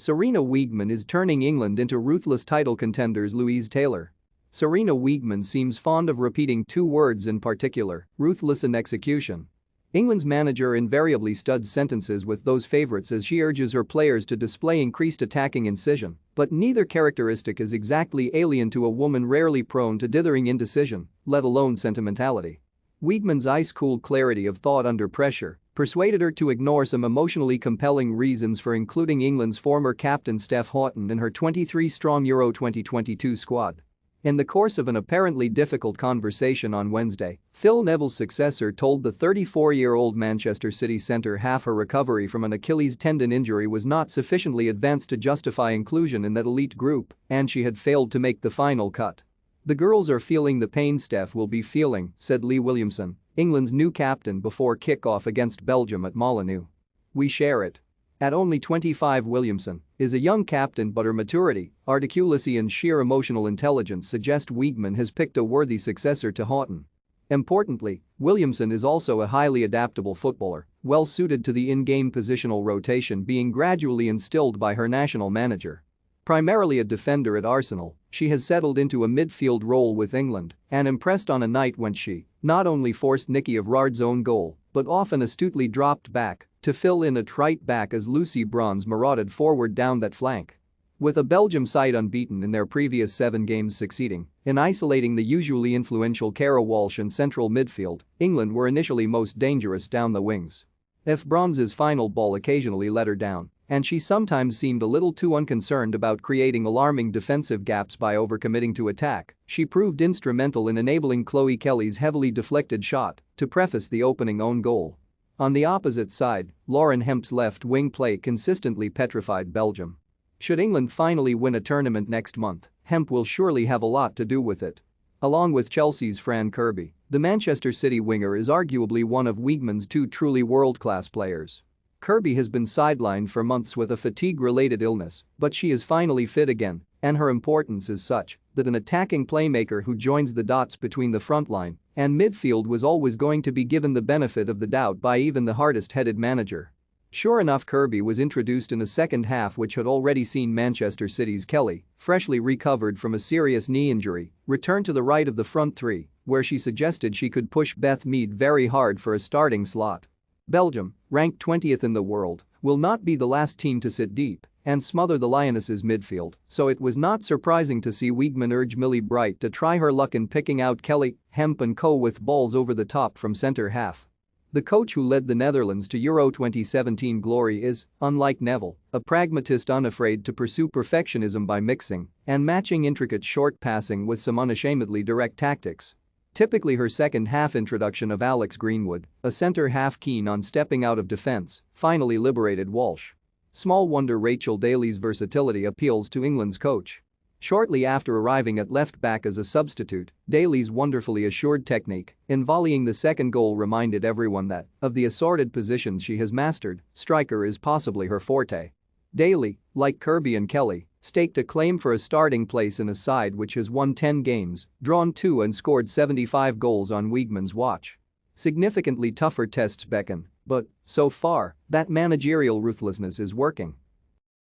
Sarina Wiegman is turning England into ruthless title contenders. Louise Taylor. Sarina Wiegman seems fond of repeating two words in particular: ruthless and execution. England's manager invariably studs sentences with those favourites as she urges her players to display increased attacking incision, but neither characteristic is exactly alien to a woman rarely prone to dithering indecision, let alone sentimentality. Wiegman's ice-cool clarity of thought under pressure persuaded her to ignore some emotionally compelling reasons for including England's former captain Steph Houghton in her 23-strong Euro 2022 squad. In the course of an apparently difficult conversation on Wednesday, Phil Neville's successor told the 34-year-old Manchester City centre-half her recovery from an Achilles tendon injury was not sufficiently advanced to justify inclusion in that elite group, and she had failed to make the final cut. "The girls are feeling the pain Steph will be feeling," said Lee Williamson, England's new captain before kick-off against Belgium at Molineux. "We share it." At only 25, Williamson is a young captain, but her maturity, articulacy and sheer emotional intelligence suggest Wiegman has picked a worthy successor to Houghton. Importantly, Williamson is also a highly adaptable footballer, well suited to the in-game positional rotation being gradually instilled by her national manager. Primarily a defender at Arsenal, she has settled into a midfield role with England and impressed on a night when she not only forced Nicky Avrard's own goal but often astutely dropped back to fill in at right back as Lucy Bronze marauded forward down that flank. With a Belgium side unbeaten in their previous 7 games, succeeding in isolating the usually influential Kara Walsh in central midfield, England were initially most dangerous down the wings. If Bronze's final ball occasionally let her down, and she sometimes seemed a little too unconcerned about creating alarming defensive gaps by overcommitting to attack, she proved instrumental in enabling Chloe Kelly's heavily deflected shot to preface the opening own goal. On the opposite side, Lauren Hemp's left wing play consistently petrified Belgium. Should England finally win a tournament next month, Hemp will surely have a lot to do with it. Along with Chelsea's Fran Kirby, the Manchester City winger is arguably one of Wiegman's 2 truly world-class players. Kirby has been sidelined for months with a fatigue-related illness, but she is finally fit again, and her importance is such that an attacking playmaker who joins the dots between the front line and midfield was always going to be given the benefit of the doubt by even the hardest-headed manager. Sure enough, Kirby was introduced in a second half which had already seen Manchester City's Kelly, freshly recovered from a serious knee injury, return to the right of the front three, where she suggested she could push Beth Mead very hard for a starting slot. Belgium, ranked 20th in the world, will not be the last team to sit deep and smother the Lionesses' midfield, so it was not surprising to see Wiegman urge Millie Bright to try her luck in picking out Kelly, Hemp and co with balls over the top from centre half. The coach who led the Netherlands to Euro 2017 glory is, unlike Neville, a pragmatist unafraid to pursue perfectionism by mixing and matching intricate short passing with some unashamedly direct tactics. Typically her second-half introduction of Alex Greenwood, a centre-half keen on stepping out of defence, finally liberated Walsh. Small wonder Rachel Daly's versatility appeals to England's coach. Shortly after arriving at left-back as a substitute, Daly's wonderfully assured technique in volleying the second goal reminded everyone that, of the assorted positions she has mastered, striker is possibly her forte. Daly, like Kirby and Kelly, staked a claim for a starting place in a side which has won 10 games, drawn 2 and scored 75 goals on Wiegman's watch. Significantly tougher tests beckon, but, so far, that managerial ruthlessness is working.